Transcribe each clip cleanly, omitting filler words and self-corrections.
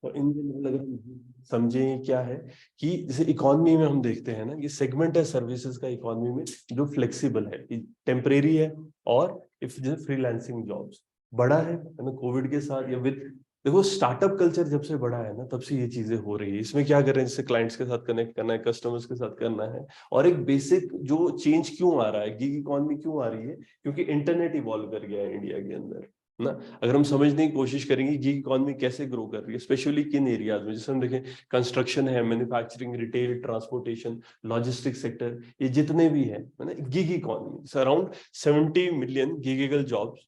और in general अगर हम समझें क्या है कि जैसे इकोनॉमी में हम देखते हैं ना, ये सेगमेंट है सर्विसेज का इकोनॉमी में जो फ्लेक्सिबल है, टेम्परेरी है, और इफ जैसे फ्रीलांसिंग जॉब्स बड़ा है ना, कोविड के साथ या विद, देखो स्टार्टअप कल्चर जब से बड़ा है ना तब से ये चीजें हो रही है। इसमें क्या कर रहे हैं, जैसे क्लाइंट्स के साथ कनेक्ट करना है, कस्टमर्स के साथ करना है। और एक बेसिक जो चेंज क्यों आ रहा है, गिग इकोनॉमी क्यों आ रही है, क्योंकि इंटरनेट इवॉल्व कर गया है इंडिया के अंदर ना। अगर हम समझने की कोशिश करेंगे गिग इकोनॉमी कैसे ग्रो कर रही है, स्पेशली किन एरियाज में, जैसे हम देखें कंस्ट्रक्शन है, manufacturing, retail, transportation, logistics sector, ये जितने भी है ना, gig economy around 70 million gigable jobs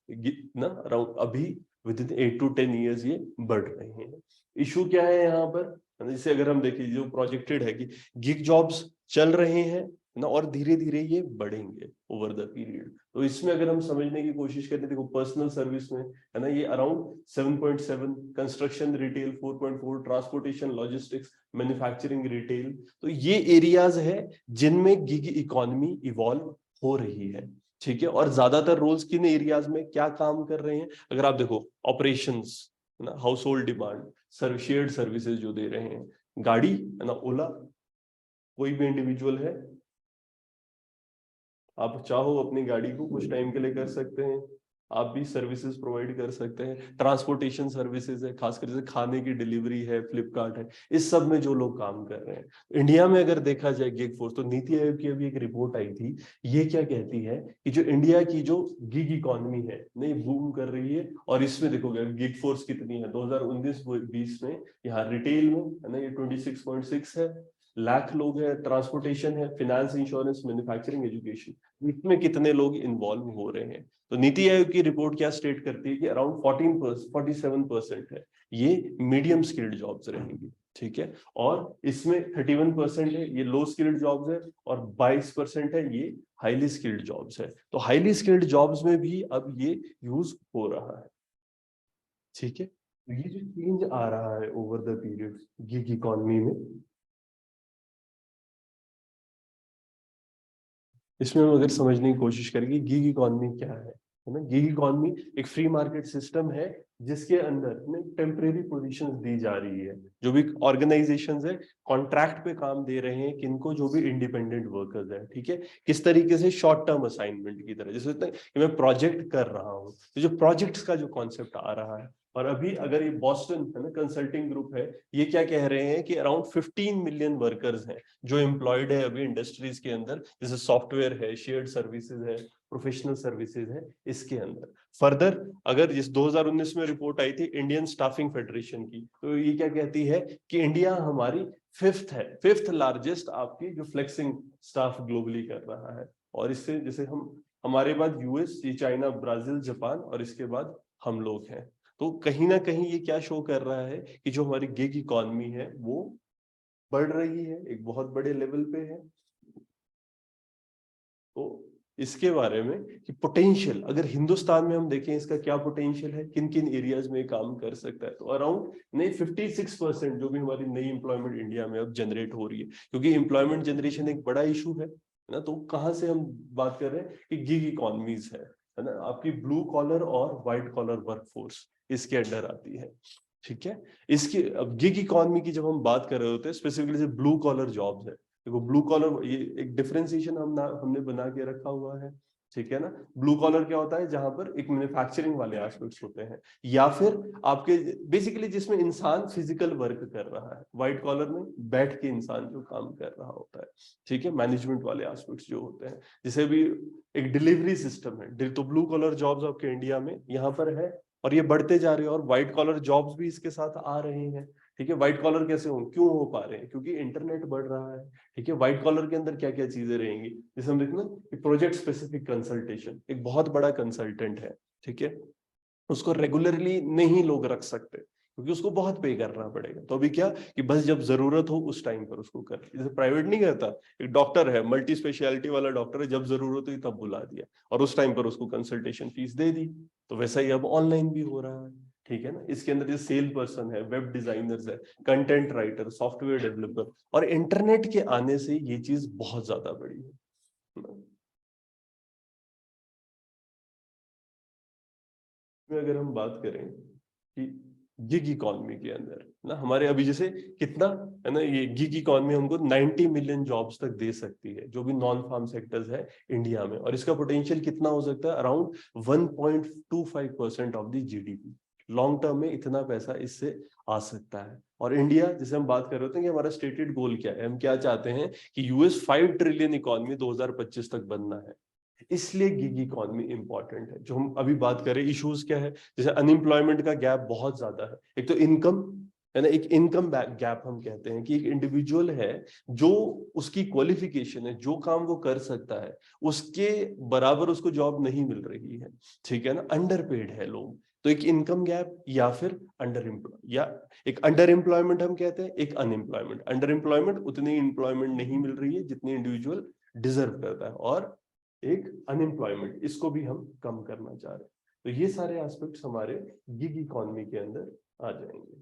ना अराउंड अभी विद इन 8 to 10 years ये बढ़ रहे हैं। इशू क्या है यहाँ पर, जैसे अगर हम देखें जो प्रोजेक्टेड है कि गिग जॉब्स चल रहे हैं ना, और धीरे धीरे ये बढ़ेंगे ओवर द पीरियड। तो इसमें अगर हम समझने की कोशिश करें, देखो पर्सनल सर्विस में है ना ये around 7.7, construction retail 4.4, transportation logistics manufacturing retail, तो ये एरियाज है जिनमें गिग इकोनॉमी इवॉल्व हो रही है। ठीक है, और ज्यादातर रोल्स किन एरियाज में क्या काम कर रहे हैं, अगर आप देखो ऑपरेशंस ना, house hold demand, shared services जो दे रहे हैं, गाड़ी है ना, ओला, कोई भी इंडिविजुअल है, आप चाहो अपनी गाड़ी को कुछ टाइम के लिए कर सकते हैं, आप भी सर्विसेज प्रोवाइड कर सकते हैं। ट्रांसपोर्टेशन सर्विसेज है, खासकर जैसे खाने की डिलीवरी है, फ्लिपकार्ट है, इस सब में जो लोग काम कर रहे हैं। इंडिया में अगर देखा जाए गिग फोर्स, तो नीति आयोग की अभी एक रिपोर्ट आई थी, ये क्या कहती है कि जो इंडिया की जो गिग इकोनॉमी है नहीं बूम कर रही है, और इसमें देखोगे गिग फोर्स कितनी है 2019-20 में, यहाँ रिटेल में है ना ये 26.6 है, लाख लोग हैं, ट्रांसपोर्टेशन है, फिनेंस, इंश्योरेंस, मैन्युफैक्चरिंग, एजुकेशन, इसमें कितने लोग इन्वॉल्व हो रहे हैं। तो नीति आयोग की रिपोर्ट क्या स्टेट करती है कि अराउंड 47% है ये मीडियम स्किल्ड जॉब्स रहेंगी। ठीक है, और इसमें 31% है ये लो स्किल्ड जॉब्स है, और 22% है ये हाईली स्किल्ड जॉब्स है। तो हाईली स्किल्ड जॉब्स में भी अब ये यूज हो रहा है। ठीक है, तो ये जो चेंज आ रहा है over the period gig economy में, इसमें हम अगर समझने की कोशिश करेंगे गिग इकोनॉमी क्या है ना, गिग इकोनॉमी एक फ्री मार्केट सिस्टम है जिसके अंदर टेम्परेरी पोजीशंस दी जा रही है। जो भी ऑर्गेनाइजेशंस है कॉन्ट्रैक्ट पे काम दे रहे हैं किनको, जो भी इंडिपेंडेंट वर्कर्स है। ठीक है, किस तरीके से, शॉर्ट टर्म असाइनमेंट की तरह, जैसे होता है कि मैं प्रोजेक्ट कर रहा हूँ, तो जो प्रोजेक्ट्स का जो कॉन्सेप्ट आ रहा है। और अभी अगर ये बॉस्टन है ना कंसल्टिंग ग्रुप है, ये क्या कह रहे हैं कि अराउंड 15 मिलियन वर्कर्स हैं जो एम्प्लॉयड है अभी इंडस्ट्रीज के अंदर, जैसे सॉफ्टवेयर है, शेयर्ड सर्विसेज है, प्रोफेशनल सर्विसेज है, इसके अंदर। फर्दर अगर जिस 2019 में रिपोर्ट आई थी इंडियन स्टाफिंग फेडरेशन की, तो ये क्या कहती है कि इंडिया हमारी फिफ्थ लार्जेस्ट आपकी जो फ्लेक्सिंग स्टाफ ग्लोबली कर रहा है। और इससे जैसे हम, हमारे बाद यूएस, ये चाइना, ब्राजील, जापान, और इसके बाद हम लोग हैं। तो कहीं ना कहीं ये क्या शो कर रहा है कि जो हमारी गिग इकोनॉमी है वो बढ़ रही है, एक बहुत बड़े लेवल पे है। तो इसके बारे में कि पोटेंशियल अगर हिंदुस्तान में हम देखें इसका क्या पोटेंशियल है, किन किन एरियाज में काम कर सकता है, तो अराउंड नहीं 56% जो भी हमारी नई एम्प्लॉयमेंट इंडिया में अब जनरेट हो रही है, क्योंकि एम्प्लॉयमेंट जनरेशन एक बड़ा इशू है ना। तो कहाँ से हम बात कर रहे हैं कि गिग इकोनॉमीज है ना, आपकी ब्लू कॉलर और व्हाइट कॉलर वर्कफोर्स इसके अंडर आती है। ठीक है, इसकी अब गिग इकोनॉमी की जब हम बात कर रहे होते हैं स्पेसिफिकली ब्लू कॉलर जॉब्स है, देखो ब्लू कॉलर ये एक डिफरेंशिएशन हमने बना के रखा हुआ है। ठीक है ना, ब्लू कॉलर क्या होता है, जहां पर एक मैन्युफैक्चरिंग वाले एस्पेक्ट्स होते हैं, या फिर आपके बेसिकली जिसमें इंसान फिजिकल वर्क कर रहा है। व्हाइट कॉलर में बैठ के इंसान जो काम कर रहा होता है। ठीक है, मैनेजमेंट वाले एस्पेक्ट्स जो होते हैं, जैसे भी एक डिलीवरी सिस्टम है, तो ब्लू कॉलर जॉब्स आपके इंडिया में यहाँ पर है, और ये बढ़ते जा रहे हैं, और व्हाइट कॉलर जॉब्स भी इसके साथ आ रहे हैं। ठीक है, व्हाइट कॉलर कैसे हो, क्यों हो पा रहे हैं, क्योंकि इंटरनेट बढ़ रहा है। ठीक है, व्हाइट कॉलर के अंदर क्या क्या चीजें रहेंगी, जैसे हम देखते हैं ना प्रोजेक्ट स्पेसिफिक कंसल्टेशन, एक बहुत बड़ा कंसल्टेंट है। ठीक है, उसको रेगुलरली नहीं लोग रख सकते क्योंकि उसको बहुत पे करना पड़ेगा। तो अभी क्या कि बस जब जरूरत हो उस टाइम पर उसको कर, जैसे प्राइवेट नहीं करता, एक डॉक्टर है मल्टी स्पेशलिटी वाला डॉक्टर है, जब जरूरत हुई तब बुला दिया और उस टाइम पर उसको कंसल्टेशन फीस दे दी। तो वैसा ही अब ऑनलाइन भी हो रहा है। ठीक है ना, इसके अंदर जैसे सेल पर्सन है, वेब डिजाइनर्स है, कंटेंट राइटर, सॉफ्टवेयर डेवलपर, और इंटरनेट के आने से ये चीज बहुत ज्यादा बढ़ी है। में अगर हम बात करें कि गिग इकोनॉमी के अंदर ना, हमारे अभी जैसे कितना है ना, ये गिग इकोनॉमी हमको 90 मिलियन जॉब्स तक दे सकती है, जो भी नॉन फार्म सेक्टर्स है इंडिया में, और इसका पोटेंशियल कितना हो सकता है, around 1.25% of the GDP. Long term में इतना पैसा इससे आ सकता है। और इंडिया, जैसे हम बात कर रहे होते हैं कि हमारा स्टेटेड गोल क्या है, हम क्या चाहते हैं कि यूएस 5 ट्रिलियन इकोनॉमी 2025 तक बनना है। इसलिए गिग इकोनॉमी इंपॉर्टेंट है। जो हम अभी बात करें, इश्यूज क्या है, जैसे अनएम्प्लॉयमेंट का गैप बहुत ज्यादा है। एक तो इनकम है ना, एक इनकम गैप हम कहते हैं कि एक इंडिविजुअल है जो उसकी क्वालिफिकेशन है, जो काम वो कर सकता है उसके बराबर उसको जॉब नहीं मिल रही है, ठीक है ना, अंडर पेड है लोग। तो एक इनकम गैप या फिर या एक अंडर एम्प्लॉयमेंट हम कहते हैं, एक अनएम्प्लॉयमेंट। अंडर एम्प्लॉयमेंट, उतनी एम्प्लॉयमेंट नहीं मिल रही है जितनी इंडिविजुअल डिजर्व करता है, और एक अनएम्प्लॉयमेंट, इसको भी हम कम करना चाह रहे हैं। तो ये सारे एस्पेक्ट्स हमारे गिग इकोनॉमी के अंदर आ जाएंगे।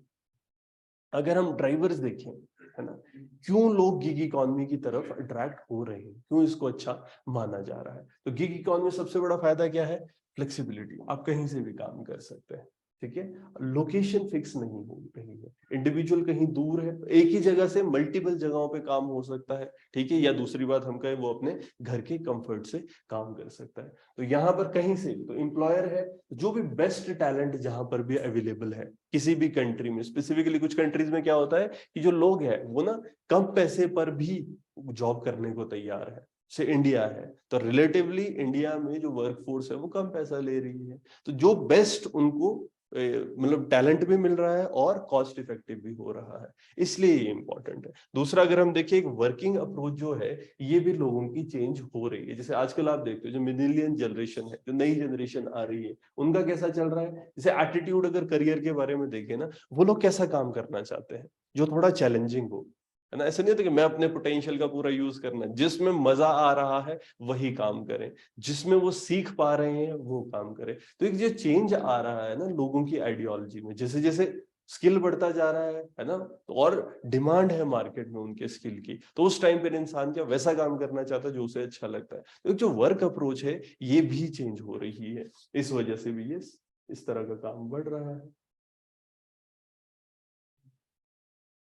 अगर हम ड्राइवर्स देखें, है ना, क्यों लोग गिग इकोनॉमी की तरफ अट्रैक्ट हो रहे हैं, क्यों इसको अच्छा माना जा रहा है, तो गिग इकोनॉमी सबसे बड़ा फायदा क्या है, फ्लेक्सिबिलिटी। आप कहीं से भी काम कर सकते हैं, ठीक है, लोकेशन फिक्स नहीं हो रही है, इंडिविजुअल कहीं दूर है, एक ही जगह से मल्टीपल जगहों पे काम हो सकता है, ठीक है, या दूसरी बात हम कहें वो अपने घर के कंफर्ट से काम कर सकता है। तो यहाँ पर कहीं से तो एम्प्लॉयर है, जो भी बेस्ट टैलेंट जहां पर भी अवेलेबल है किसी भी कंट्री में, स्पेसिफिकली कुछ कंट्रीज में क्या होता है कि जो लोग हैं वो ना कम पैसे पर भी जॉब करने को तैयार है। से इंडिया है तो रिलेटिवली इंडिया में जो वर्कफोर्स है वो कम पैसा ले रही है, तो जो बेस्ट उनको मतलब टैलेंट भी मिल रहा है और कॉस्ट इफेक्टिव भी हो रहा है, इसलिए ये इंपॉर्टेंट है। दूसरा, अगर हम देखें, एक वर्किंग अप्रोच जो है ये भी लोगों की चेंज हो रही है। जैसे आजकल आप देखते हो जो मिलेनियल जनरेशन है, जो नई जनरेशन आ रही है, उनका कैसा चल रहा है, जैसे एटीट्यूड अगर करियर के बारे में देखें ना, वो लोग कैसा काम करना चाहते हैं, जो थोड़ा चैलेंजिंग हो, है ना। ऐसा नहीं होता कि मैं अपने पोटेंशियल का पूरा यूज करना, जिसमें मजा आ रहा है वही काम करें, जिसमें वो सीख पा रहे हैं वो काम करें। तो एक जो चेंज आ रहा है ना लोगों की आइडियोलॉजी में, जैसे जैसे स्किल बढ़ता जा रहा है ना, तो और डिमांड है मार्केट में उनके स्किल की, तो उस टाइम पर इंसान क्या वैसा काम करना चाहता है जो उसे अच्छा लगता है। तो जो वर्क अप्रोच है ये भी चेंज हो रही है, इस वजह से भी ये इस तरह का काम बढ़ रहा है।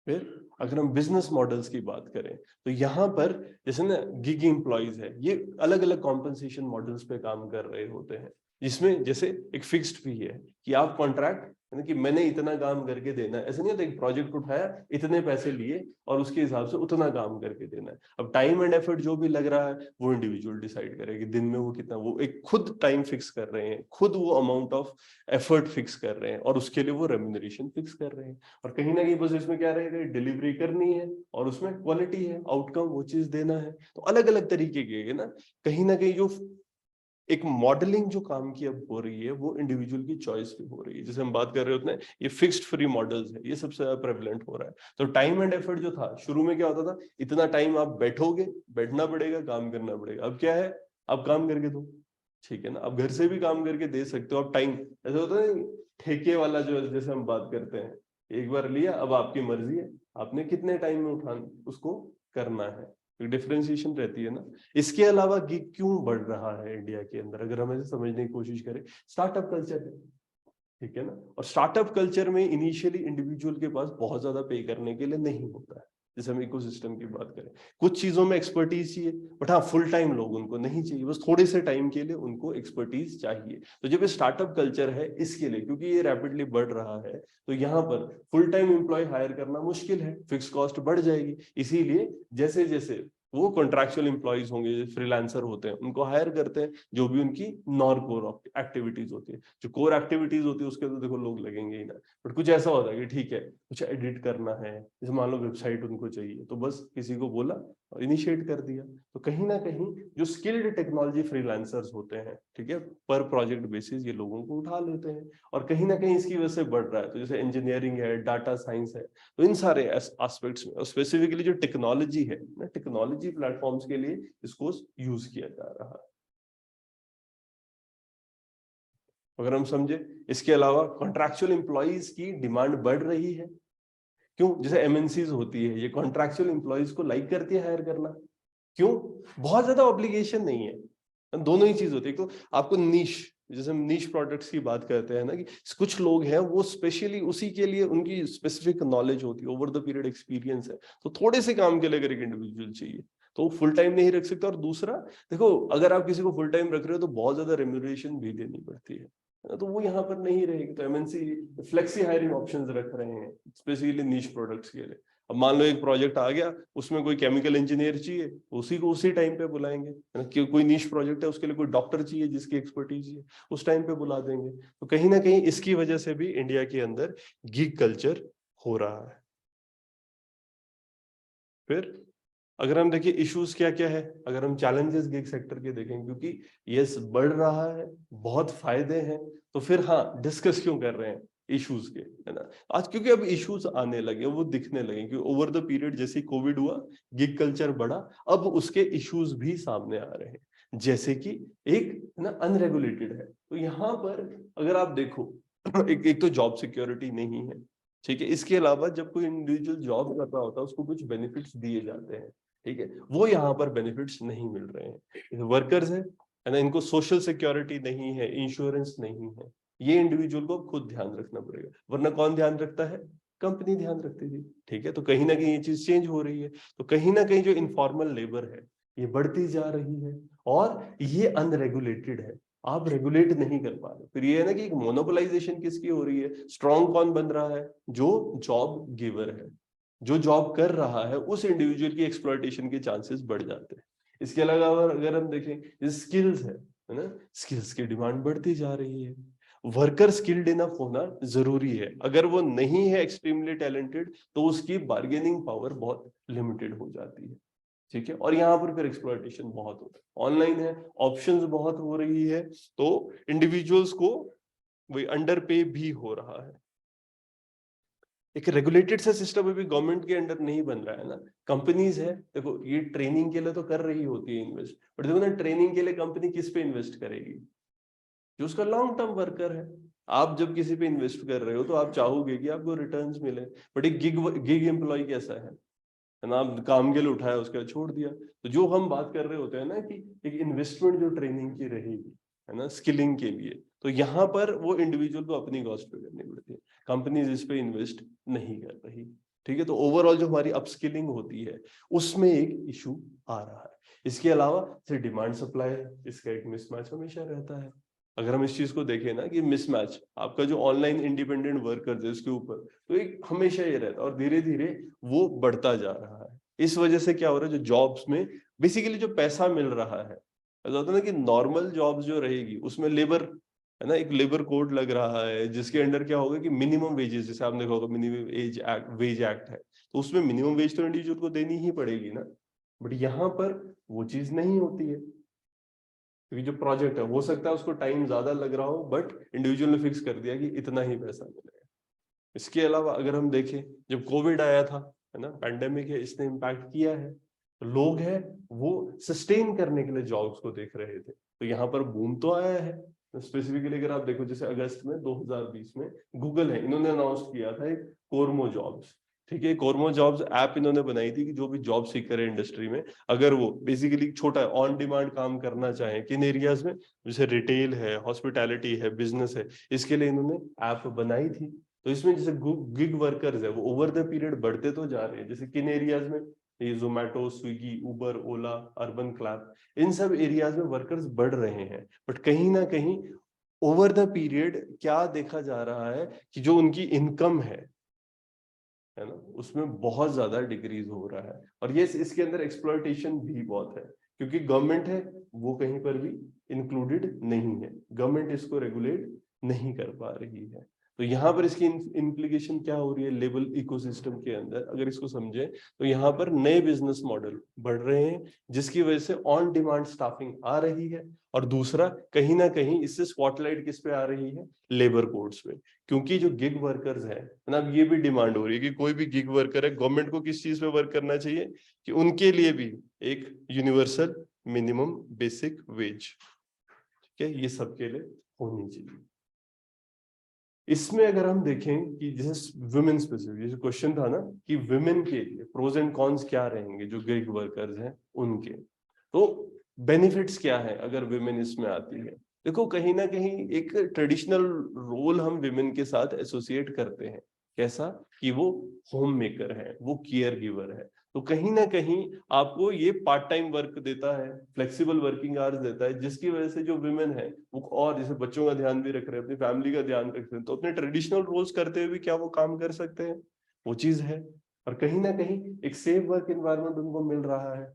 फिर अगर हम बिजनेस मॉडल्स की बात करें, तो यहाँ पर जैसे ना गिग एम्प्लॉइज है, ये अलग अलग कॉम्पनसेशन मॉडल्स पे काम कर रहे होते हैं, जिसमें जैसे एक फिक्स्ड फी है कि आप कॉन्ट्रैक्ट है ना, कि मैंने इतना काम करके देना है। ऐसा नहीं होता एक प्रोजेक्ट उठाया, इतने पैसे लिए और उसके हिसाब से उतना काम करके देना है। अब टाइम एंड एफर्ट जो भी लग रहा है वो इंडिविजुअल डिसाइड करे कि दिन में वो कितना, वो एक खुद टाइम फिक्स कर रहे हैं, खुद वो अमाउंट ऑफ एफर्ट फिक्स कर रहे हैं और उसके लिए वो रेम्यूनरेशन फिक्स कर रहे हैं। और कहीं ना कहीं बस इसमें क्या रहेगा, डिलीवरी करनी है और उसमें क्वालिटी है, आउटकम वो चीज देना है। तो अलग अलग तरीके के है ना, कहीं ना कहीं जो एक मॉडलिंग जो काम की अब हो रही है वो इंडिविजुअल की चॉइस पे हो रही है। जैसे हम बात कर रहे होते हैं, ये फिक्स्ड फ्री मॉडल्स है, ये सबसे ज्यादा प्रेवलेंट हो रहा है। तो टाइम एंड एफर्ट जो था शुरू में, क्या होता था, इतना टाइम आप बैठोगे, बैठना पड़ेगा, काम करना पड़ेगा। अब क्या है, अब काम करके दो, ठीक है ना, अब घर से भी काम करके दे सकते हो। अब टाइम ऐसा होता है ठेके वाला जो, जैसे हम बात करते हैं, एक बार लिया, अब आपकी मर्जी है आपने कितने टाइम में उठा उसको करना है, डिफरेंशिएशन रहती है ना। इसके अलावा गिग क्यों बढ़ रहा है इंडिया के अंदर, अगर हम ऐसे समझने की कोशिश करें, स्टार्टअप कल्चर है, ठीक है ना। और स्टार्टअप कल्चर में इनिशियली इंडिविजुअल के पास बहुत ज्यादा पे करने के लिए नहीं होता है। जैसे हम इकोसिस्टम की बात करें, कुछ चीजों में एक्सपर्टीज चाहिए, बट हाँ फुल टाइम लोग उनको नहीं चाहिए, बस थोड़े से टाइम के लिए उनको एक्सपर्टीज चाहिए। तो जब ये स्टार्टअप कल्चर है इसके लिए, क्योंकि ये रैपिडली बढ़ रहा है, तो यहाँ पर फुल टाइम एम्प्लॉय हायर करना मुश्किल है, फिक्स कॉस्ट बढ़ जाएगी। इसीलिए जैसे जैसे वो कॉन्ट्रैक्चुअल एम्प्लॉयज होंगे, फ्रीलांसर होते हैं, उनको हायर करते हैं, जो भी उनकी नॉन कोर एक्टिविटीज होती है। जो कोर एक्टिविटीज होती है उसके तो देखो लोग लगेंगे ही ना, बट कुछ ऐसा होता है कि ठीक है कुछ एडिट करना है, जैसे मान लो वेबसाइट उनको चाहिए, तो बस किसी को बोला और इनिशिएट कर दिया। तो कहीं ना कहीं जो स्किल्ड टेक्नोलॉजी फ्रीलांसर्स होते हैं, ठीक है, पर प्रोजेक्ट बेसिस ये लोगों को उठा लेते हैं, और कहीं ना कहीं इसकी वजह से बढ़ रहा है। तो जैसे इंजीनियरिंग है, डाटा साइंस है, तो इन सारे एस्पेक्ट्स में स्पेसिफिकली जो टेक्नोलॉजी है ना, टेक्नोलॉजी प्लेटफॉर्म्स के लिए इसको यूज किया जा रहा है। अगर हम समझे, इसके अलावा कॉन्ट्रैक्चुअल एम्प्लॉइज की डिमांड बढ़ रही है। क्यों, जैसे एमएनसीज होती है, ये कॉन्ट्रैक्चुअल एम्प्लॉइज को लाइक करती है हायर करना। क्यों, बहुत ज्यादा ऑब्लिगेशन नहीं है, दोनों ही चीज होती है। तो आपको नीश जैसे हम नीश प्रोडक्ट्स की बात करते हैं ना, कि कुछ लोग हैं वो स्पेशली उसी के लिए उनकी स्पेसिफिक नॉलेज होती है, ओवर द पीरियड एक्सपीरियंस है, तो थोड़े से काम के लिए अगर एक इंडिविजुअल चाहिए तो वो फुल टाइम नहीं रख सकता। और दूसरा देखो, अगर आप किसी को फुल टाइम रख रहे हो तो बहुत ज्यादा रेम्यूनरेशन भी देनी पड़ती है ना, तो वो यहाँ पर नहीं रहेगी। तो एमएनसी फ्लेक्सी हायरिंग ऑप्शंस रख रहे हैं स्पेशली नीश प्रोडक्ट्स के लिए। अब मान लो एक प्रोजेक्ट आ गया, उसमें कोई केमिकल इंजीनियर चाहिए, उसी को उसी टाइम पे बुलाएंगे, है ना। कोई नीश प्रोजेक्ट है, उसके लिए कोई डॉक्टर चाहिए जिसकी एक्सपर्टीज है, उस टाइम पे बुला देंगे। तो कहीं ना कहीं इसकी वजह से भी इंडिया के अंदर गिग कल्चर हो रहा है। फिर अगर हम देखिए इश्यूज क्या क्या है, अगर हम चैलेंजेस गिग सेक्टर के देखें, क्योंकि यस बढ़ रहा है, बहुत फायदे हैं, तो फिर हाँ डिस्कस क्यों कर रहे हैं इश्यूज के, है ना। आज क्योंकि अब इश्यूज आने लगे, वो दिखने लगे, क्योंकि ओवर द पीरियड जैसे कोविड हुआ, गिग कल्चर बढ़ा, अब उसके इश्यूज भी सामने आ रहे हैं, जैसे कि एक ना अनरेगुलेटेड है। तो यहाँ पर अगर आप देखो एक तो जॉब सिक्योरिटी नहीं है, ठीक है। इसके अलावा जब कोई इंडिविजुअल जॉब कर रहा होता है उसको कुछ बेनिफिट्स दिए जाते हैं, ठीक है, वो यहाँ पर बेनिफिट्स नहीं मिल रहे हैं। वर्कर्स है ना, इनको सोशल सिक्योरिटी नहीं है, इंश्योरेंस नहीं है, ये इंडिविजुअल को खुद ध्यान रखना पड़ेगा, वरना कौन ध्यान रखता है, कंपनी ध्यान रखती थी, ठीक है। तो कहीं ना कहीं ये चीज चेंज हो रही है। तो कहीं ना कहीं जो इनफॉर्मल लेबर है ये बढ़ती जा रही है, और ये अनरेगुलेटेड है, आप रेगुलेट नहीं कर पा रहे। फिर ये है ना कि एक मोनोपोलाइजेशन किसकी हो रही है, स्ट्रॉन्ग कौन बन रहा है, जो जॉब गिवर है, जो जॉब कर रहा है, उस इंडिविजुअल की एक्सप्लॉयटेशन के चांसेस बढ़ जाते हैं। इसके अलावा अगर हम देखें स्किल्स है ना, स्किल्स की डिमांड बढ़ती जा रही है, वर्कर स्किल्ड इनफ होना जरूरी है, अगर वो नहीं है एक्सट्रीमली टैलेंटेड तो उसकी बार्गेनिंग पावर बहुत लिमिटेड हो जाती है, ठीक है। और यहाँ पर फिर एक्सप्लॉयटेशन बहुत होता है, ऑनलाइन है, ऑप्शंस बहुत हो रही है, तो इंडिविजुअल्स को वही अंडर पे भी हो रहा है। एक रेगुलेटेड सा सिस्टम अभी गवर्नमेंट के अंडर नहीं बन रहा है ना। कंपनीज है, देखो ये ट्रेनिंग के लिए तो कर रही होती है इन्वेस्ट, बट देखो ना ट्रेनिंग के लिए कंपनी किस पे इन्वेस्ट करेगी, जो उसका लॉन्ग टर्म वर्कर है। आप जब किसी पे इन्वेस्ट कर रहे हो तो आप चाहोगे कि आपको रिटर्न्स मिले, बट एक गिग एम्प्लॉय कैसा है ना, आप काम के लिए उठाया उसके बाद छोड़ दिया। तो जो हम बात कर रहे होते हैं ना कि एक इन्वेस्टमेंट जो ट्रेनिंग की रहेगी, है ना, स्किलिंग के लिए, तो यहाँ पर वो इंडिविजुअल को अपनी कॉस्ट पे करनी पड़ती है, कंपनीज इस पे इन्वेस्ट नहीं कर रही, ठीक है। तो ओवरऑल जो हमारी अपस्किलिंग होती है उसमें एक इशू आ रहा है। इसके अलावा फिर डिमांड सप्लाई, इसका एक मिसमैच हमेशा रहता है। अगर हम इस चीज को देखें ना कि मिसमैच आपका जो ऑनलाइन इंडिपेंडेंट वर्कर्स है उसके ऊपर, तो एक हमेशा ये रहता है, और धीरे धीरे वो बढ़ता जा रहा है। इस वजह से क्या हो रहा है, जो जॉब्स में बेसिकली जो पैसा मिल रहा है, ऐसा होता है ना कि नॉर्मल जॉब्स जो रहेगी उसमें लेबर, है ना, एक लेबर कोड लग रहा है जिसके अंडर क्या होगा कि मिनिमम वेजेस, जैसे आपने देखा होगा minimum age act, wage act है, तो उसमें मिनिमम वेज तो इंडिविजुअल को देनी ही पड़ेगी ना। बट यहाँ पर वो चीज नहीं होती है, क्योंकि जो प्रोजेक्ट है हो सकता है उसको टाइम ज्यादा लग रहा हो, बट इंडिविजुअल ने फिक्स कर दिया कि इतना ही पैसा मिलेगा। इसके अलावा अगर हम देखें, जब कोविड आया था, है ना, पैंडेमिक है, इसने इम्पैक्ट किया है, तो लोग हैं वो सस्टेन करने के लिए जॉब्स को देख रहे थे, तो यहाँ पर बूम तो आया है। स्पेसिफिकली अगर आप देखो, जैसे अगस्त में 2020 में गूगल है, इन्होंने अनाउंस किया था एक कोरमो जॉब्स, ठीक है। कोरमो जॉब्स ऐप इन्होंने बनाई थी कि जो भी जॉब सीकर है इंडस्ट्री में, अगर वो बेसिकली छोटा ऑन डिमांड काम करना चाहे किन एरियाज में, जैसे रिटेल है, हॉस्पिटैलिटी है, बिजनेस है, इसके लिए इन्होंने ऐप बनाई थी। तो इसमें जैसे गिग वर्कर्स है वो ओवर द पीरियड बढ़ते तो जा रहे हैं, जैसे किन एरियाज में, ये जोमेटो, स्विगी, उबर, ओला, अर्बन क्लैप, इन सब एरियाज में वर्कर्स बढ़ रहे हैं। बट कहीं ना कहीं ओवर द पीरियड क्या देखा जा रहा है कि जो उनकी इनकम है ना, उसमें बहुत ज्यादा डिक्रीज हो रहा है। और ये इसके अंदर एक्सप्लॉयटेशन भी बहुत है, क्योंकि गवर्नमेंट है वो कहीं पर भी इंक्लूडेड नहीं है, गवर्नमेंट इसको रेगुलेट नहीं कर पा रही है। तो यहाँ पर इसकी इम्प्लीकेशन क्या हो रही है लेबर इकोसिस्टम के अंदर, अगर इसको समझे तो यहाँ पर नए बिजनेस मॉडल बढ़ रहे हैं, जिसकी वजह से ऑन डिमांड स्टाफिंग आ रही है। और दूसरा कहीं ना कहीं इससे स्पॉटलाइट किस पे आ रही है, लेबर कोड्स पे, क्योंकि जो गिग वर्कर्स है ना, ये भी डिमांड हो रही है कि कोई भी गिग वर्कर है, गवर्नमेंट को किस चीज पे वर्क करना चाहिए, कि उनके लिए भी एक यूनिवर्सल मिनिमम बेसिक वेज, ठीक है, ये सबके लिए होनी चाहिए। इसमें अगर हम देखें कि जैसे वुमेन स्पेसिफिक, जैसे क्वेश्चन था ना कि वुमेन के लिए प्रोज एंड कॉन्स क्या रहेंगे जो गिग वर्कर्स हैं उनके, तो बेनिफिट्स क्या है अगर वुमेन इसमें आती है। देखो कहीं ना कहीं एक ट्रेडिशनल रोल हम विमेन के साथ एसोसिएट करते हैं, कैसा कि वो होम मेकर है, वो केयर गिवर है। तो कहीं ना कहीं आपको ये पार्ट टाइम वर्क देता है, फ्लेक्सिबल वर्किंग आवर्स देता है, जिसकी वजह से जो विमेन है वो और जैसे बच्चों का ध्यान भी रख रहे हैं, अपनी फैमिली का ध्यान रख रहे हैं, तो अपने ट्रेडिशनल रोल्स करते हुए भी क्या वो काम कर सकते हैं, वो चीज है। और कहीं ना कहीं एक सेफ वर्क एनवायरनमेंट उनको मिल रहा है।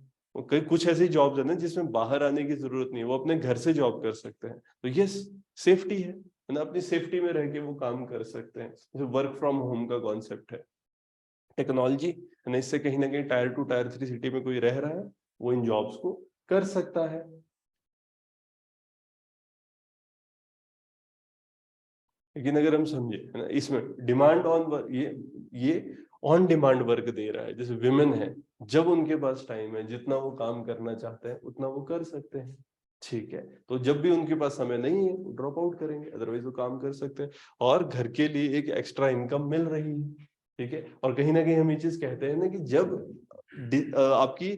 कई कुछ ऐसी जॉब्स है ना जिसमें बाहर आने की जरूरत नहीं है, वो अपने घर से जॉब कर सकते हैं। तो यस, सेफ्टी है ना, अपनी सेफ्टी में रह के वो काम कर सकते हैं। जैसे वर्क फ्रॉम होम का कॉन्सेप्ट है, टेक्नोलॉजी है ना, इससे कहीं ना कहीं टायर 2 टायर 3 सिटी में कोई रह रहा है, वो इन जॉब्स को कर सकता है। लेकिन अगर हम समझे है ना, इसमें डिमांड ऑन वर्क, ये ऑन डिमांड वर्क दे रहा है। जैसे विमेन है, जब उनके पास टाइम है, जितना वो काम करना चाहते हैं उतना वो कर सकते हैं, ठीक है। तो जब भी उनके पास समय नहीं है वो ड्रॉप आउट करेंगे, अदरवाइज वो काम कर सकते हैं और घर के लिए एक एक्स्ट्रा इनकम मिल रही है, ठीक है। और कहीं ना कहीं हम ये चीज कहते हैं ना कि जब आपकी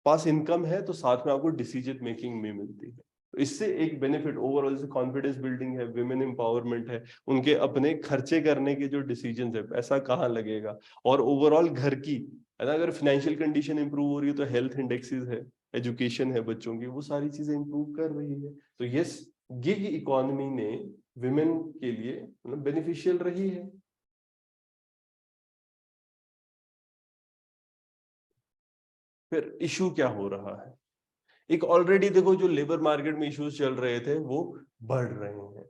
पास इनकम है तो साथ में आपको डिसीजन मेकिंग भी मिलती है। तो इससे एक बेनिफिट ओवरऑल से कॉन्फिडेंस बिल्डिंग है, विमेन एम्पावरमेंट है, उनके अपने खर्चे करने के जो डिसीजन है, पैसा कहाँ लगेगा, और ओवरऑल घर की है ना, अगर फाइनेंशियल कंडीशन इंप्रूव हो रही है तो हेल्थ इंडेक्सेस है, एजुकेशन है बच्चों की, वो सारी चीजें इंप्रूव कर रही है। तो यस, गिग इकोनॉमी ने विमेन के लिए बेनिफिशियल रही है। फिर इशू क्या हो रहा है, एक ऑलरेडी देखो जो लेबर मार्केट में इश्यूज चल रहे थे वो बढ़ रहे हैं।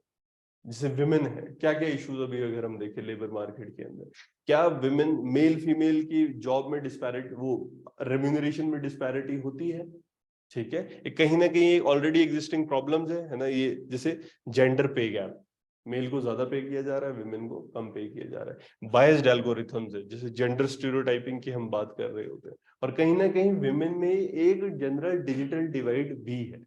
जैसे विमेन है, क्या क्या इश्यूज अभी अगर हम देखें लेबर मार्केट के अंदर, क्या विमेन मेल फीमेल की जॉब में डिस्पैरिटी, वो रेम्यूनरेशन में डिस्पैरिटी होती है, ठीक है। ये कहीं ना कहीं ऑलरेडी एग्जिस्टिंग प्रॉब्लम्स है ना, ये जैसे जेंडर पे गैप, मेल को ज्यादा पे किया जा रहा है, विमेन को कम पे किया जा रहा है। बायस्ड एल्गोरिथम्स है, जैसे जेंडर स्टीरियोटाइपिंग की हम बात कर रहे होते हैं। और कहीं ना कहीं विमेन में एक जनरल डिजिटल डिवाइड भी है,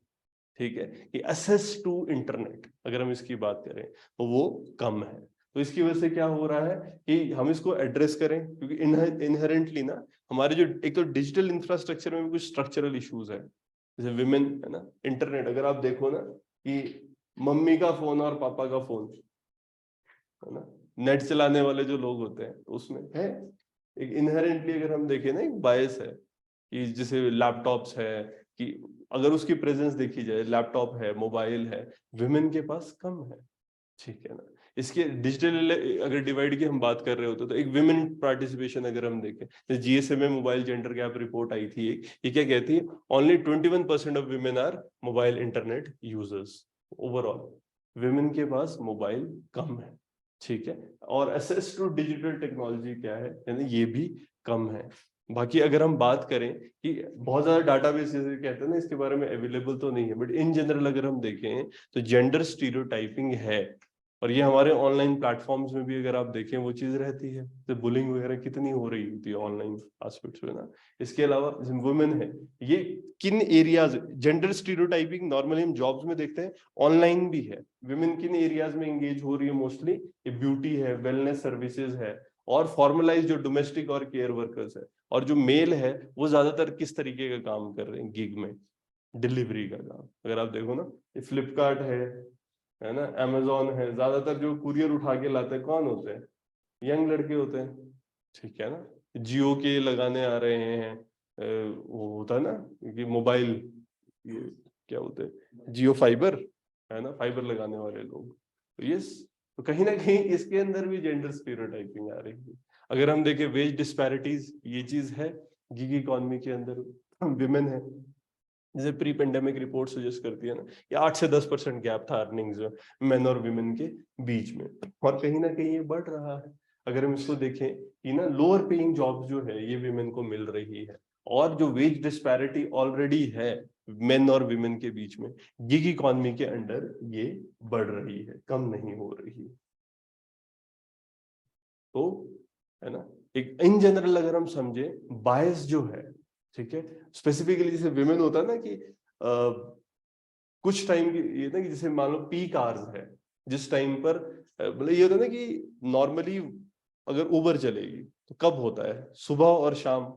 ठीक है, कि एक्सेस टू इंटरनेट अगर हम इसकी बात करें तो वो कम है। तो इसकी वजह से क्या हो रहा है कि हम इसको एड्रेस करें, क्योंकि इनहेरेंटली ना हमारे जो एक तो डिजिटल इंफ्रास्ट्रक्चर में भी कुछ स्ट्रक्चरल इश्यूज है। जैसे विमेन है ना, इंटरनेट अगर आप देखो ना कि मम्मी का फोन और पापा का फोन है ना, नेट चलाने वाले जो लोग होते हैं तो उसमें है एक इनहेरेंटली, अगर हम देखें ना, एक बायस है कि जैसे लैपटॉप्स है, कि अगर उसकी प्रेजेंस देखी जाए, लैपटॉप है, मोबाइल है, विमेन के पास कम है, ठीक है ना। इसके डिजिटल अगर डिवाइड की हम बात कर रहे होते तो एक विमेन पार्टिसिपेशन अगर हम देखें, GSMA mobile gender gap report आई थी एक, ये क्या कहती है, only 21% of women are mobile internet users. Overall women के पास मोबाइल कम है, ठीक है। और एक्सेस टू डिजिटल टेक्नोलॉजी क्या है, यानी ये भी कम है। बाकी अगर हम बात करें कि बहुत ज्यादा डाटाबेस जैसे कहते हैं ना इसके बारे में अवेलेबल तो नहीं है, बट इन जनरल अगर हम देखें तो जेंडर स्टीरियोटाइपिंग है। और ये हमारे ऑनलाइन प्लेटफॉर्म्स में भी अगर आप देखें वो चीज रहती है, तो बुलिंग वगैरह कितनी हो रही होती है ऑनलाइन एस्पेक्ट्स में ना। इसके अलावा वुमेन है, ये किन एरियाज, जेंडर स्टीरियोटाइपिंग नॉर्मली हम जॉब्स में देखते हैं, ऑनलाइन भी है। विमेन किन एरियाज में एंगेज हो रही है मोस्टली, ये ब्यूटी है, वेलनेस सर्विसेज है, और फॉर्मलाइज जो डोमेस्टिक और केयर वर्कर्स है। और जो मेल है वो ज्यादातर किस तरीके का काम कर रहे हैं गिग में, डिलीवरी का काम। अगर आप देखो ना, ये फ्लिपकार्ट है ना, अमेजोन है, ज्यादातर जो कुरियर उठा के लाते हैं कौन होते हैं, यंग लड़के होते हैं, ठीक है ना। जियो के लगाने आ रहे हैं, वो होता है ना कि मोबाइल, ये क्या होते हैं, जियो फाइबर, है ना, फाइबर लगाने वाले लोग। तो ये तो कहीं ना कहीं इसके अंदर भी जेंडर स्टीरियोटाइपिंग आ रही है। अगर हम देखें वेज डिस्पैरिटीज, ये चीज है गिग इकोनॉमी के अंदर, विमेन है, जैसे प्री पेंडेमिक रिपोर्ट सजेस्ट करती है ना, ये 8 से 10% गैप था अर्निंग्स में मेन और विमेन के बीच में, और कहीं ना कहीं ये बढ़ रहा है। अगर हम इसको देखें कि ना लोअर पेइंग जॉब्स जो है ये विमेन को मिल रही है, और जो वेज डिस्पैरिटी ऑलरेडी है मेन और विमेन के बीच में, गिग इकोनॉमी के अंडर ये बढ़ रही है, कम नहीं हो रही है। तो है ना, एक इन जनरल अगर हम समझे बायस जो है, ठीक है, स्पेसिफिकली जैसे विमेन होता है ना कि कुछ टाइम की ये ना कि जैसे मान लो पीक आवर्स है, जिस टाइम पर मतलब ये होता है ना कि नॉर्मली अगर उबर चलेगी तो कब होता है, सुबह और शाम,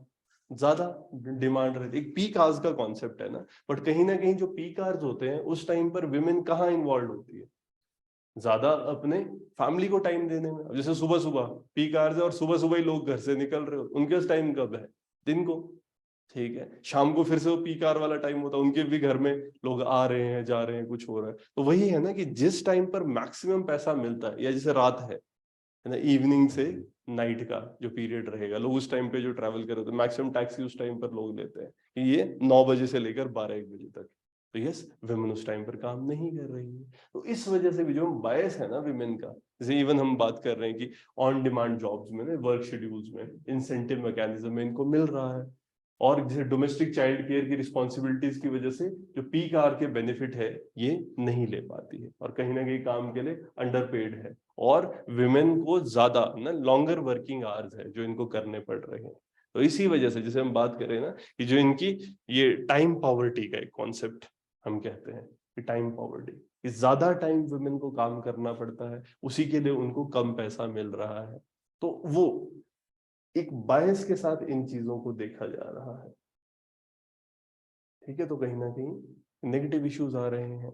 ज्यादा डिमांड रहती है। एक पीक आवर्स का कॉन्सेप्ट है ना, बट कहीं ना कहीं जो पीक आवर्स होते हैं उस टाइम पर विमेन कहाँ इन्वॉल्व होती है, ज्यादा अपने फैमिली को टाइम देने में। अब जैसे सुबह सुबह पीक आवर्स है और सुबह सुबह ही लोग घर से निकल रहे हो, उनके पास टाइम कब है, दिन को, ठीक है। शाम को फिर से वो पीक आवर वाला टाइम होता है, उनके भी घर में लोग आ रहे हैं जा रहे हैं, कुछ हो रहा है। तो वही है ना कि जिस टाइम पर मैक्सिमम पैसा मिलता है, या जैसे रात है ना, इवनिंग से नाइट का जो पीरियड रहेगा, लोग उस टाइम पे जो ट्रैवल कर रहे थे, मैक्सिमम टैक्सी उस टाइम पर लोग लेते हैं कि ये 9 बजे से लेकर 12-1 बजे तक। तो यस, विमेन उस टाइम पर काम नहीं कर रही है। तो इस वजह से भी जो बायस है ना विमेन का, जैसे इवन हम बात कर रहे हैं कि ऑन डिमांड जॉब्स में ना, वर्क शेड्यूल्स में इंसेंटिव मैकेनिज्म में इनको मिल रहा है, और जैसे डोमेस्टिक चाइल्ड केयर की रिस्पॉन्सिबिलिटीज की वजह से जो पीक आवर के बेनिफिट है ये नहीं ले पाती है, और कहीं ना कहीं काम के लिए अंडर पेड है, और विमेन को ज्यादा ना लॉन्गर वर्किंग आवर्स है जो इनको करने पड़ रहे हैं। तो इसी वजह से जैसे हम बात करें ना कि जो इनकी ये टाइम पॉवर्टी का एक कॉन्सेप्ट हम कहते हैं कि टाइम पॉवर्टी, कि ज्यादा टाइम वुमेन को काम करना पड़ता है, उसी के लिए उनको कम पैसा मिल रहा है। तो वो एक बायस के साथ इन चीजों को देखा जा रहा है, ठीक है। तो कहीं ना कहीं नेगेटिव इश्यूज आ रहे हैं।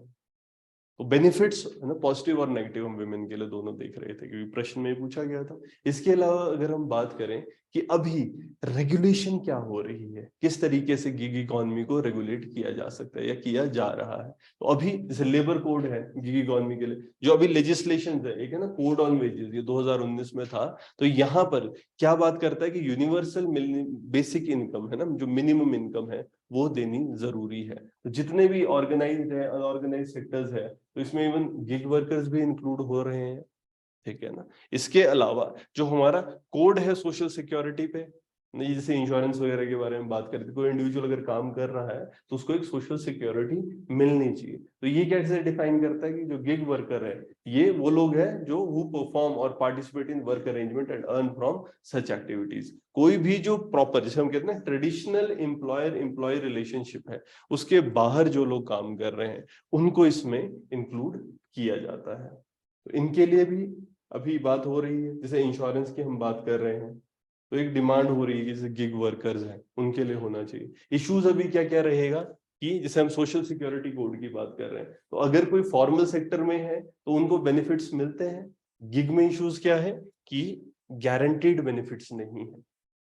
तो बेनिफिट्स है ना, पॉजिटिव और नेगेटिव, हम विमेन के लिए दोनों देख रहे थे क्योंकि प्रश्न में पूछा गया था। इसके अलावा अगर हम बात करें कि अभी रेगुलेशन क्या हो रही है, किस तरीके से गिग इकोनॉमी को रेगुलेट किया जा सकता है या किया जा रहा है, तो अभी जैसे लेबर कोड है गिग इकोनॉमी के लिए, जो अभी लेजिस्लेशन है, एक है ना कोड ऑन वेजेस, ये 2019 में था। तो यहाँ पर क्या बात करता है कि यूनिवर्सल बेसिक इनकम है ना, जो मिनिमम इनकम है वो देनी जरूरी है। तो जितने भी ऑर्गेनाइज्ड है, अनऑर्गेनाइज्ड सेक्टर्स है, तो इसमें इवन गिग वर्कर्स भी इंक्लूड हो रहे हैं, ठीक है ना। इसके अलावा जो हमारा कोड है सोशल सिक्योरिटी पे, नहीं जैसे इंश्योरेंस वगैरह के बारे में बात करते, कोई इंडिविजुअल अगर काम कर रहा है तो उसको एक सोशल सिक्योरिटी मिलनी चाहिए। तो ये कैसे डिफाइन करता है कि जो गिग वर्कर है ये वो लोग हैं जो हु परफॉर्म और participate in work arrangement and earn from such activities. कोई भी जो प्रॉपर, जैसे हम कहते हैं ट्रेडिशनल एम्प्लॉयर एम्प्लॉय रिलेशनशिप है, उसके बाहर जो लोग काम कर रहे हैं उनको इसमें इंक्लूड किया जाता है। तो इनके लिए भी अभी बात हो रही है, जैसे इंश्योरेंस की हम बात कर रहे हैं, तो एक डिमांड हो रही है कि जैसे गिग वर्कर्स हैं उनके लिए होना चाहिए। इश्यूज अभी क्या क्या रहेगा कि जैसे हम सोशल सिक्योरिटी कोड की बात कर रहे हैं, तो अगर कोई फॉर्मल सेक्टर में है तो उनको बेनिफिट्स मिलते हैं। गिग में इश्यूज क्या है कि गारंटीड बेनिफिट्स नहीं है।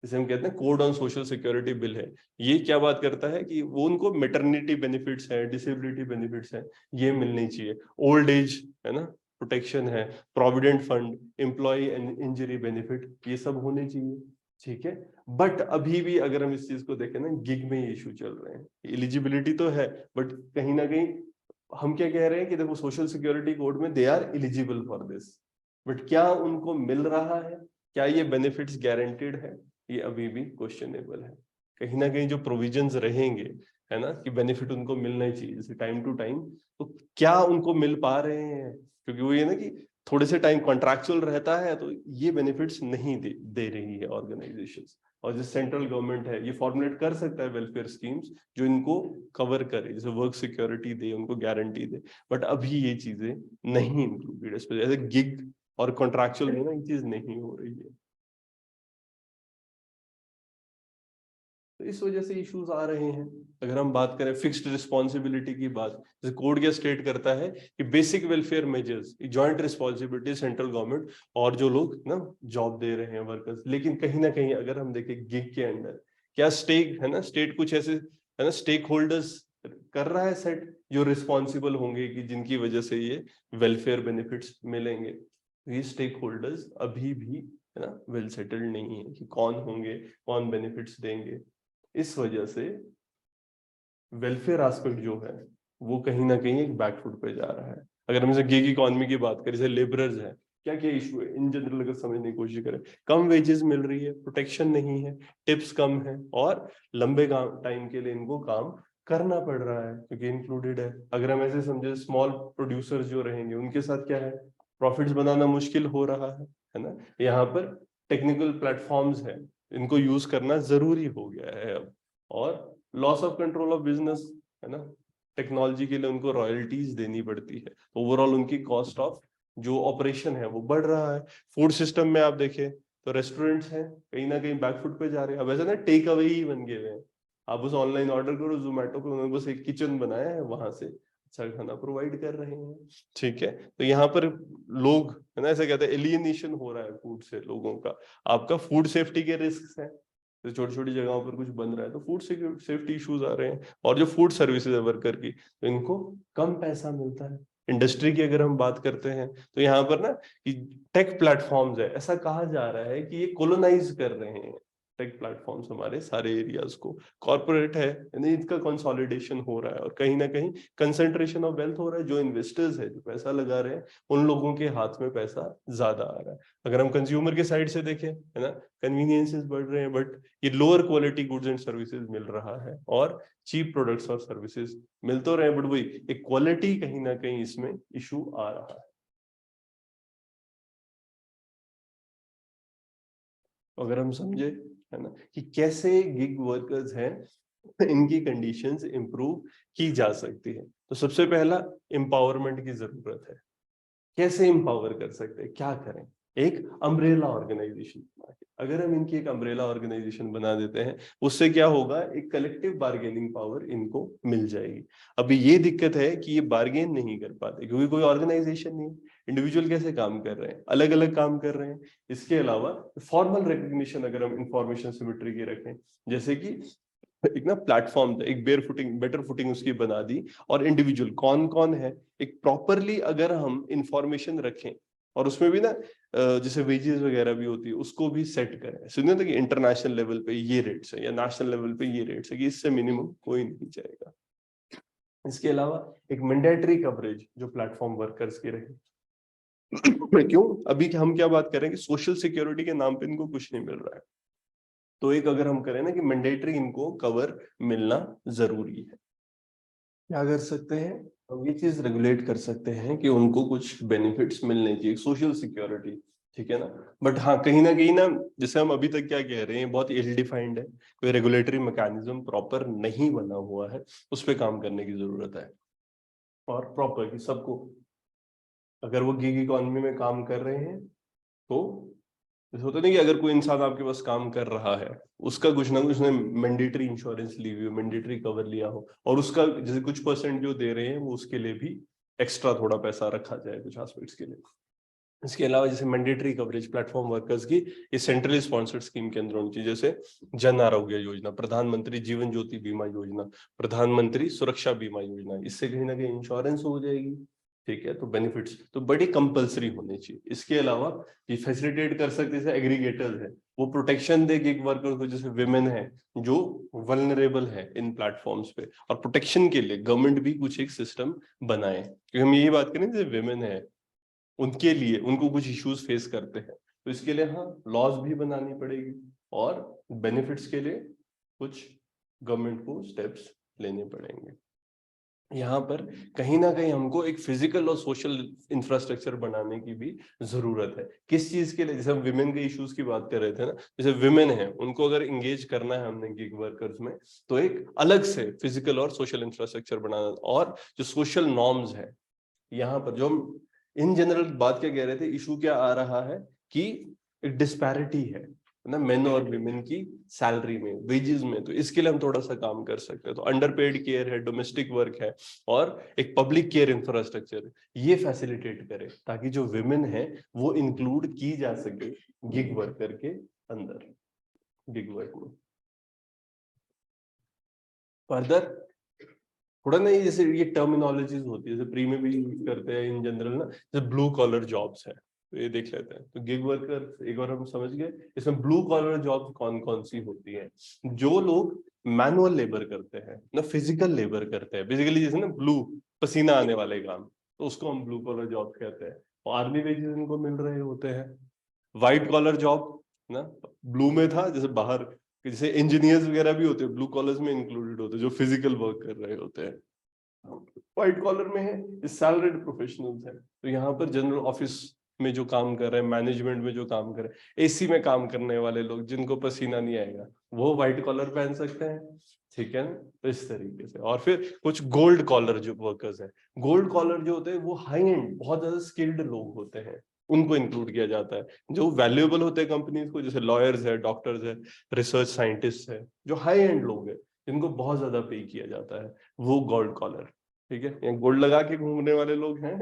जैसे हम कहते हैं code on social security bill है, ये क्या बात करता है कि वो उनको मेटर्निटी बेनिफिट्स है, डिसेबिलिटी बेनिफिट्स है, ये मिलनी चाहिए। ओल्ड एज है ना, प्रोटेक्शन है, provident fund, employ injury benefit, ये सब होने चाहिए, ठीक है। बट अभी भी अगर हम इस चीज को देखें ना, गिग में ये इशू चल रहे हैं। एलिजिबिलिटी तो है, बट कहीं ना कहीं हम क्या कह रहे हैं कि देखो सोशल सिक्योरिटी कोड में they are eligible for this, but क्या उनको मिल रहा है, क्या ये बेनिफिट्स गारंटेड है, ये अभी भी क्वेश्चनेबल है। कहीं ना कहीं जो प्रोविजंस रहेंगे है ना कि बेनिफिट उनको मिलना ही चाहिए जैसे टाइम टू टाइम, तो क्या उनको मिल पा रहे हैं, क्योंकि वो ये ना कि थोड़े से टाइम कॉन्ट्रैक्चुअल रहता है तो ये बेनिफिट्स नहीं दे रही है ऑर्गेनाइजेशंस। और जो सेंट्रल गवर्नमेंट है ये फॉर्मुलेट कर सकता है वेलफेयर स्कीम्स जो इनको कवर करे, जैसे वर्क सिक्योरिटी दे, उनको गारंटी दे, बट अभी ये चीजें नहीं इंक्लूडेड इस पे, जैसे गिग और कॉन्ट्रैक्चुअल में ना ये चीज नहीं हो रही है। तो इस वजह से इश्यूज आ रहे हैं। अगर हम बात करें फिक्स्ड रिस्पॉन्सिबिलिटी की बात, जैसे कोड क्या स्टेट करता है कि basic welfare measures joint responsibility central government और जो लोग ना जॉब दे रहे हैं वर्कर्स। लेकिन कहीं ना कहीं अगर हम देखें गिग के अंदर क्या स्टेक है ना, स्टेट कुछ ऐसे है ना स्टेक होल्डर्स कर रहा है सेट जो रिस्पॉन्सिबल होंगे कि जिनकी वजह से ये वेलफेयर बेनिफिट्स मिलेंगे। तो ये स्टेक होल्डर्स अभी भी है ना वेल सेटल्ड नहीं है कि कौन होंगे, कौन बेनिफिट्स देंगे। इस वजह से वेलफेयर एस्पेक्ट जो है वो कहीं ना कहीं एक बैकफुट पे जा रहा है। अगर हम जैसे गिग इकोनॉमी की बात करें, जैसे लेबरर्स है, क्या क्या इशू है इन जनरल अगर समझने की कोशिश करें, कम वेजेस मिल रही है, प्रोटेक्शन नहीं है, टिप्स कम है, और लंबे टाइम के लिए इनको काम करना पड़ रहा है क्योंकि इंक्लूडेड है। अगर हम ऐसे समझे स्मॉल प्रोड्यूसर्स जो रहेंगे उनके साथ क्या है, प्रॉफिट्स बनाना मुश्किल हो रहा है ना। यहाँ पर टेक्निकल प्लेटफॉर्म्स है, इनको यूज करना जरूरी हो गया है अब। और loss of control of business है ना, टेक्नोलॉजी के लिए उनको रॉयल्टीज देनी पड़ती है, ओवरऑल उनकी कॉस्ट ऑफ जो ऑपरेशन है वो बढ़ रहा है। फूड सिस्टम में आप देखें तो रेस्टोरेंट्स हैं कहीं ना कहीं बैकफुट पे जा रहे हैं। अब ऐसा ना टेक अवे ही बन गए हैं, आप उस ऑनलाइन ऑर्डर करो जोमेटो पे, उन्होंने बस एक किचन बनाया है, वहां से अच्छा खाना प्रोवाइड कर रहे हैं। ठीक है, तो यहाँ पर लोग है ना, ऐसा कहते हैं एलियनेशन हो रहा है फूड से लोगों का। आपका फूड सेफ्टी के रिस्क हैं, तो छोटी छोटी जगहों पर कुछ बन रहा है तो फूड सेफ्टी इश्यूज आ रहे हैं। और जो फूड सर्विसेज है वर्कर की, तो इनको कम पैसा मिलता है। इंडस्ट्री की अगर हम बात करते हैं तो यहाँ पर ना कि टेक प्लेटफॉर्म्स है, ऐसा कहा जा रहा है कि ये कोलोनाइज कर रहे हैं टेक प्लेटफॉर्म्स हमारे सारे एरियाज को। कॉर्पोरेट है यानी इसका कंसोलिडेशन हो रहा है और कहीं ना कहीं कंसंट्रेशन ऑफ वेल्थ हो रहा है। जो इन्वेस्टर्स है जो पैसा लगा रहे हैं उन लोगों के हाथ में पैसा ज्यादा आ रहा है। अगर हम कंज्यूमर के साइड से देखें है ना, कन्वीनियंसेस बढ़ रहे हैं बट ये lower quality goods and services मिल रहा है और चीप प्रोडक्ट्स और सर्विसेज मिल तो रहे हैं, बट वही एक क्वालिटी कहीं ना कहीं इसमें इशू आ रहा है। अगर हम समझे है ना कि कैसे गिग वर्कर्स हैं इनकी कंडीशंस इंप्रूव की जा सकती है, तो सबसे पहला एम्पावरमेंट की जरूरत है। कैसे एम्पावर कर सकते हैं, क्या करें? एक अम्ब्रेला ऑर्गेनाइजेशन बना के, अगर हम इनकी एक अम्ब्रेला ऑर्गेनाइजेशन बना देते हैं, उससे क्या होगा, एक कलेक्टिव बार्गेनिंग पावर इनको मिल जाएगी। अभी ये दिक्कत है कि ये बार्गेन नहीं कर पाते क्योंकि कोई ऑर्गेनाइजेशन नहीं है। इंडिविजुअल कैसे काम कर रहे हैं, अलग अलग काम कर रहे हैं। इसके अलावा फॉर्मल रिकग्निशन अगर हम इंफॉर्मेशन सिमेट्री की रखें, जैसे कि एक ना प्लेटफॉर्म था, एक बेटर फुटिंग उसकी बना दी, और इंडिविजुअल कौन कौन है एक प्रॉपरली अगर हम इंफॉर्मेशन रखें, और उसमें भी ना जैसे वेजेस वगैरह भी होती है उसको भी सेट करें। सुनिए तो कि इंटरनेशनल लेवल पे ये रेट्स है या नेशनल लेवल पे ये रेट्स है कि इससे मिनिमम कोई नहीं जाएगा। इसके अलावा एक मैंडेटरी कवरेज जो प्लेटफॉर्म वर्कर्स की रहे। क्यों, अभी हम क्या बात करें कि सोशल सिक्योरिटी के नाम पे इनको कुछ नहीं मिल रहा है, तो एक अगर हम करें ना कि मैंडेटरी इनको कवर मिलना जरूरी है। क्या कर सकते हैं हम, ये चीज रेगुलेट कर सकते हैं कि उनको कुछ बेनिफिट्स मिलने चाहिए, सोशल सिक्योरिटी। ठीक है ना, बट हाँ कहीं ना जैसे हम अभी तक क्या कह रहे हैं, बहुत इल डिफाइंड है, कोई रेगुलेटरी मैकेनिज्म प्रॉपर नहीं बना हुआ है, उस पर काम करने की जरूरत है। और प्रॉपर कि सबको, अगर वो गिग इकोनॉमी में काम कर रहे हैं तो जैसे होता नहीं कि अगर कोई इंसान आपके पास काम कर रहा है, उसका कुछ ना कुछ उसने मैंडेटरी इंश्योरेंस ली हुई हो, मैंडेटरी कवर लिया हो, और उसका जैसे कुछ परसेंट जो दे रहे हैं वो उसके लिए भी एक्स्ट्रा थोड़ा पैसा रखा जाए कुछ एस्पेक्ट्स के लिए। इसके अलावा जैसे मैंडेटरी कवरेज प्लेटफॉर्म वर्कर्स की ये सेंट्रली स्पॉन्सर्ड स्कीम के अंदर होनी चाहिए, जैसे जन आरोग्य योजना, प्रधानमंत्री जीवन ज्योति बीमा योजना, प्रधानमंत्री सुरक्षा बीमा योजना, इससे कहीं ना कहीं इंश्योरेंस हो जाएगी। ठीक है, तो बेनिफिट्स तो बड़ी कंपलसरी होनी चाहिए। इसके अलावा ये फैसिलिटेट कर सकते जैसे एग्रीगेटर्स है, वो प्रोटेक्शन दे गिग वर्कर को, जैसे विमेन है जो वल्नरेबल है इन प्लेटफॉर्म्स पे, और प्रोटेक्शन के लिए गवर्नमेंट भी कुछ एक सिस्टम बनाए, क्योंकि हम यही बात करें जैसे विमेन है उनके लिए, उनको कुछ इश्यूज फेस करते हैं, तो इसके लिए हाँ लॉज भी बनानी पड़ेगी, और बेनिफिट्स के लिए कुछ गवर्नमेंट को स्टेप्स लेने पड़ेंगे। यहाँ पर कहीं ना कहीं हमको एक फिजिकल और सोशल इंफ्रास्ट्रक्चर बनाने की भी जरूरत है। किस चीज के लिए, जैसे हम विमेन के इश्यूज की बात कर रहे थे ना, जैसे विमेन है उनको अगर इंगेज करना है हमने गिग वर्कर्स में, तो एक अलग से फिजिकल और सोशल इंफ्रास्ट्रक्चर बनाना, और जो सोशल नॉर्म्स है यहाँ पर, जो हम इन जनरल बात क्या कह रहे थे, इशू क्या आ रहा है कि एक डिस्पैरिटी है ना मेन और विमेन की सैलरी में, वेजेस में, तो इसके लिए हम थोड़ा सा काम कर सकते हैं। तो अंडर पेड केयर है, डोमेस्टिक वर्क है, और एक पब्लिक केयर इंफ्रास्ट्रक्चर ये फैसिलिटेट करे ताकि जो विमेन है वो इंक्लूड की जा सके गिग वर्कर के अंदर, गिग वर्क में। फर्दर थोड़ा ना, जैसे ये टर्मिनोलॉजीज होती है जैसे प्री में भी यूज करते हैं इन जनरल ना, जैसे ब्लू कॉलर जॉब्स है, तो ये देख लेते हैं। तो गिग वर्कर एक बार हम समझ गए, इसमें ब्लू कॉलर जॉब्स कौन कौन सी होती हैं, जो लोग मैनुअल लेबर करते हैं ना, फिजिकल लेबर करते हैं बेसिकली, जैसे ना ब्लू पसीना आने वाले काम, तो उसको हम ब्लू कॉलर जॉब कहते हैं, और आर्मी वेजेस इनको मिल रहे होते हैं। व्हाइट कॉलर जॉब ना, ब्लू में था जैसे बाहर, जैसे इंजीनियर्स वगैरह भी होते हैं ब्लू कॉलर्स में इंक्लूडेड होते हैं, जो फिजिकल वर्क कर रहे होते हैं। व्हाइट कॉलर में है सैलरीड प्रोफेशनल्स है, तो यहाँ पर जनरल ऑफिस में जो काम कर रहे हैं, मैनेजमेंट में जो काम कर रहे हैं, एसी में काम करने वाले लोग जिनको पसीना नहीं आएगा, वो व्हाइट कॉलर पहन सकते हैं। ठीक है ना, तो इस तरीके से। और फिर कुछ गोल्ड कॉलर जो वर्कर्स हैं, गोल्ड कॉलर जो होते हैं वो हाई एंड बहुत ज्यादा स्किल्ड लोग होते हैं, उनको इंक्लूड किया जाता है। जो वैल्यूएबल होते हैं कंपनीज को, जैसे लॉयर्स है, डॉक्टर्स है, रिसर्च साइंटिस्ट है, जो हाई एंड लोग हैं जिनको बहुत ज्यादा पे किया जाता है, वो गोल्ड कॉलर, ठीक है, या गोल्ड लगा के घूमने वाले लोग हैं,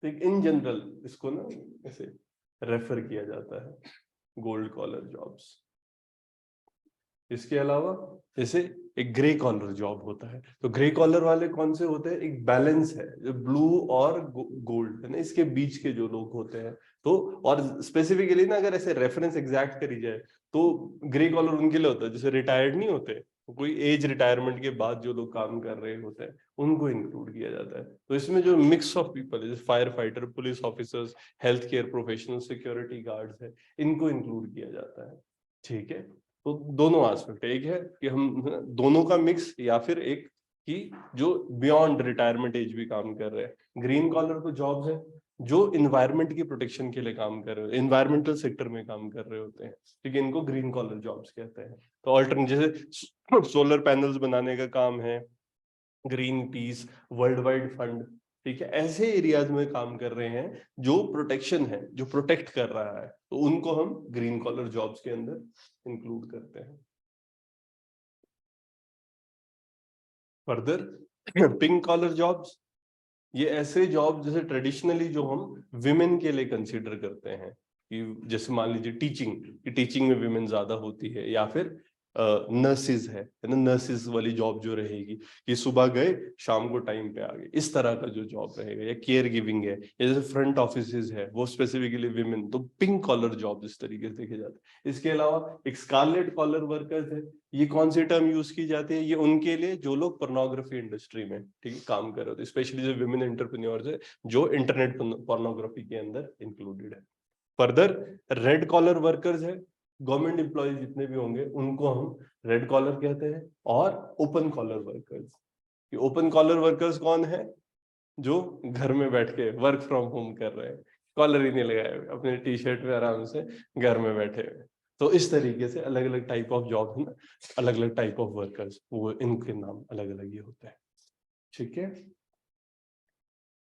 ठीक, इन जनरल इसको ना ऐसे रेफर किया जाता है गोल्ड कॉलर जॉब्स। इसके अलावा जैसे एक ग्रे कॉलर जॉब होता है, तो ग्रे कॉलर वाले कौन से होते हैं, एक बैलेंस है जो ब्लू और गोल्ड है ना, इसके बीच के जो लोग होते हैं। तो और स्पेसिफिकली ना अगर ऐसे रेफरेंस एग्जैक्ट करी जाए तो ग्रे कॉलर उनके लिए होता है जैसे रिटायर्ड नहीं होते, कोई एज रिटायरमेंट के बाद जो लोग काम कर रहे होते हैं उनको इंक्लूड किया जाता है। तो इसमें जो मिक्स ऑफ पीपल है, जैसे fire fighter, police officers, health care professional, security guards है, इनको इंक्लूड किया जाता है, ठीक है। तो दोनों एस्पेक्ट है, एक है कि हम दोनों का मिक्स, या फिर एक कि जो बियॉन्ड रिटायरमेंट एज भी काम कर रहे हैं। ग्रीन कॉलर तो जॉब्स है जो इन्वायरमेंट की प्रोटेक्शन के लिए काम कर रहे हैं, इन्वायरमेंटल सेक्टर में काम कर रहे होते हैं, ठीक है, इनको ग्रीन कॉलर जॉब्स कहते हैं। तो ऑल्टरनेट जैसे सोलर पैनल्स बनाने का काम है, green peas, world wide fund, ठीक है, ऐसे एरियाज में काम कर रहे हैं जो प्रोटेक्शन है, जो प्रोटेक्ट कर रहा है, तो उनको हम ग्रीन कॉलर जॉब्स के अंदर इंक्लूड करते हैं। फर्दर पिंक कॉलर जॉब्स, ये ऐसे जॉब जैसे ट्रेडिशनली जो हम विमेन के लिए कंसीडर करते हैं, कि जैसे मान लीजिए टीचिंग, कि टीचिंग में विमेन ज्यादा होती है, या फिर नर्सिस है ना, नर्सिस वाली जॉब जो रहेगी कि सुबह गए शाम को टाइम पे आ गए, इस तरह का जो जॉब रहेगा, या केयर गिविंग है, या जैसे फ्रंट ऑफिस है वो स्पेसिफिकली विमेन, तो पिंक कॉलर जॉब इस तरीके से देखे जाते हैं। इसके अलावा एक स्कारलेट कॉलर वर्कर्स है, ये कौन सी टर्म यूज की जाती है, ये उनके लिए जो लोग पोर्नोग्राफी इंडस्ट्री में, ठीक है, काम कर रहे होते हैं, स्पेशली जो विमेन एंटरप्रेन्योर्स है जो इंटरनेट पोर्नोग्राफी के अंदर इंक्लूडेड है। फर्दर रेड कॉलर वर्कर्स है, गवर्नमेंट एम्प्लॉय जितने भी होंगे उनको हम रेड कॉलर कहते हैं। और open collar workers, open collar workers कौन है, जो घर में बैठ के वर्क फ्रॉम होम कर रहे हैं, कॉलर ही नहीं लगाए हुए, अपने टी शर्ट में आराम से घर में बैठे हुए। तो इस तरीके से अलग अलग टाइप ऑफ जॉब है ना, अलग अलग टाइप ऑफ वर्कर्स, वो इनके नाम अलग अलग ही होते हैं, ठीक है।